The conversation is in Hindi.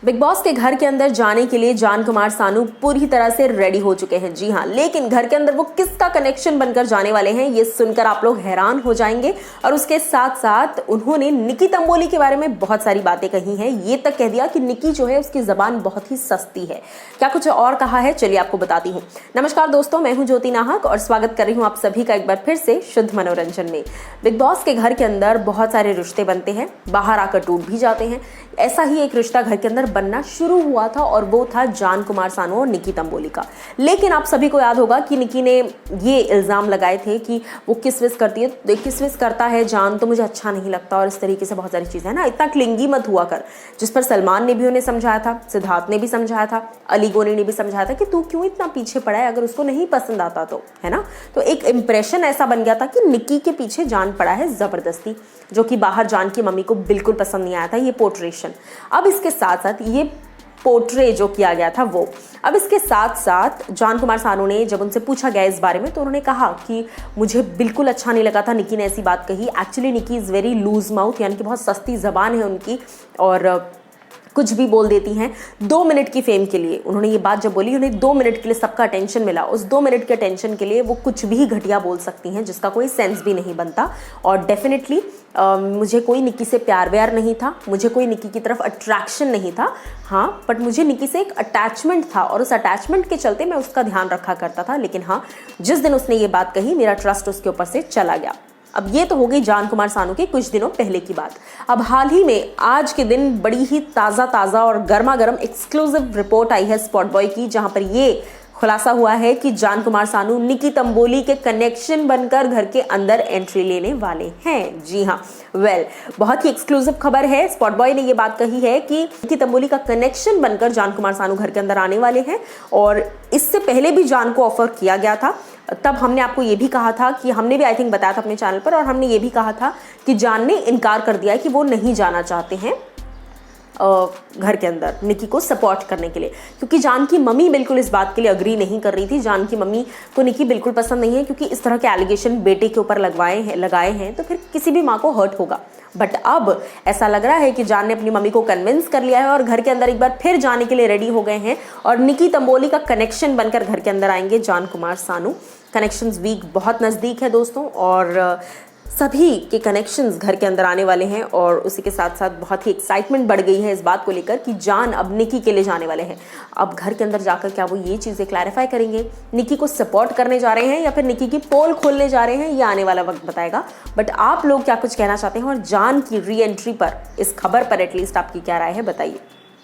बिग बॉस के घर के अंदर जाने के लिए जान कुमार सानू पूरी तरह से रेडी हो चुके हैं। जी हाँ, लेकिन घर के अंदर वो किसका कनेक्शन बनकर जाने वाले हैं ये सुनकर आप लोग हैरान हो जाएंगे। और उसके साथ साथ उन्होंने निकी तंबोली के बारे में बहुत सारी बातें कही हैं। ये तक कह दिया कि निकी जो है उसकी जबान बहुत ही सस्ती है। क्या कुछ और कहा है, चलिए आपको बताती हूँ। नमस्कार दोस्तों, मैं हूँ ज्योति नाहक और स्वागत कर रही हूँ आप सभी का एक बार फिर से शुद्ध मनोरंजन में। बिग बॉस के घर के अंदर बहुत सारे रिश्ते बनते हैं, बाहर आकर टूट भी जाते हैं। ऐसा ही एक रिश्ता घर के अंदर बनना शुरू हुआ था और वो था जान कुमार सानू और निकी तंबोली का। लेकिन आप सभी को याद होगा कि निकी ने ये इल्ज़ाम लगाए थे कि वो किस विस करती है, किस विस करता है जान तो मुझे अच्छा नहीं लगता, और इस तरीके से बहुत सारी चीज़ें है ना, इतना क्लिंगी मत हुआ कर। जिस पर सलमान ने भी उन्हें समझाया था, सिद्धार्थ ने भी समझाया था, अली गोनी ने भी समझाया था कि तू क्यों इतना पीछे पड़ा है, अगर उसको नहीं पसंद आता तो, है ना। तो एक इंप्रेशन ऐसा बन गया था कि निकी के पीछे जान पड़ा है ज़बरदस्ती, जो कि बाहर जान की मम्मी को बिल्कुल पसंद नहीं आया था ये पोर्ट्रेशन। अब इसके साथ साथ ये पोर्ट्रे जो किया गया था वो, अब इसके साथ साथ जान कुमार सानू ने जब उनसे पूछा गया इस बारे में तो उन्होंने कहा कि मुझे बिल्कुल अच्छा नहीं लगा था निकी ने ऐसी बात कही। Actually Nicki is very loose mouth, यानी कि बहुत सस्ती ज़बान है उनकी और कुछ भी बोल देती हैं 2 मिनट की फेम के लिए। उन्होंने ये बात जब बोली, उन्हें 2 मिनट के लिए सबका अटेंशन मिला, उस 2 मिनट के अटेंशन के लिए वो कुछ भी घटिया बोल सकती हैं जिसका कोई सेंस भी नहीं बनता। और डेफिनेटली मुझे कोई निकी से प्यार व्यार नहीं था, मुझे कोई निकी की तरफ अट्रैक्शन नहीं था, हाँ, बट मुझे निकी से एक अटैचमेंट था और उस अटैचमेंट के चलते मैं उसका ध्यान रखा करता था। लेकिन हाँ, जिस दिन उसने ये बात कही मेरा ट्रस्ट उसके ऊपर से चला गया। अब ये तो हो गई जान कुमार सानू के कुछ दिनों पहले की बात। अब हाल ही में आज के दिन बड़ी ही ताज़ा और गर्मा गर्म एक्सक्लूसिव रिपोर्ट आई है स्पॉट बॉय की, जहां पर ये खुलासा हुआ है कि जान कुमार सानू निकी तंबोली के कनेक्शन बनकर घर के अंदर एंट्री लेने वाले हैं। जी हाँ, बहुत ही एक्सक्लूसिव खबर है। स्पॉट बॉय ने ये बात कही है कि निकी तंबोली का कनेक्शन बनकर जान कुमार सानू घर के अंदर आने वाले हैं। और इससे पहले भी जान को ऑफर किया गया था, तब हमने आपको ये भी कहा था कि हमने भी आई थिंक बताया था अपने चैनल पर, और हमने ये भी कहा था कि जान ने इनकार कर दिया है कि वो नहीं जाना चाहते हैं घर के अंदर निकी को सपोर्ट करने के लिए, क्योंकि जान की मम्मी बिल्कुल इस बात के लिए अग्री नहीं कर रही थी। जान की मम्मी को निकी बिल्कुल पसंद नहीं है, क्योंकि इस तरह के एलिगेशन बेटे के ऊपर लगाए हैं तो फिर किसी भी माँ को हर्ट होगा। बट अब ऐसा लग रहा है कि जान ने अपनी मम्मी को कन्विंस कर लिया है और घर के अंदर एक बार फिर जाने के लिए रेडी हो गए हैं और निकी तंबोली का कनेक्शन बनकर घर के अंदर आएंगे जान कुमार सानू। कनेक्शंस वीक बहुत नज़दीक है दोस्तों, और सभी के कनेक्शंस घर के अंदर आने वाले हैं। और उसी के साथ साथ बहुत ही एक्साइटमेंट बढ़ गई है इस बात को लेकर कि जान अब निकी के लिए जाने वाले हैं। अब घर के अंदर जाकर क्या वो ये चीज़ें क्लैरिफाई करेंगे, निकी को सपोर्ट करने जा रहे हैं या फिर निकी की पोल खोलने जा रहे हैं, ये आने वाला वक्त बताएगा। बट आप लोग क्या कुछ कहना चाहते हैं और जान की री एंट्री पर, इस खबर पर एटलीस्ट आपकी क्या राय है, बताइए।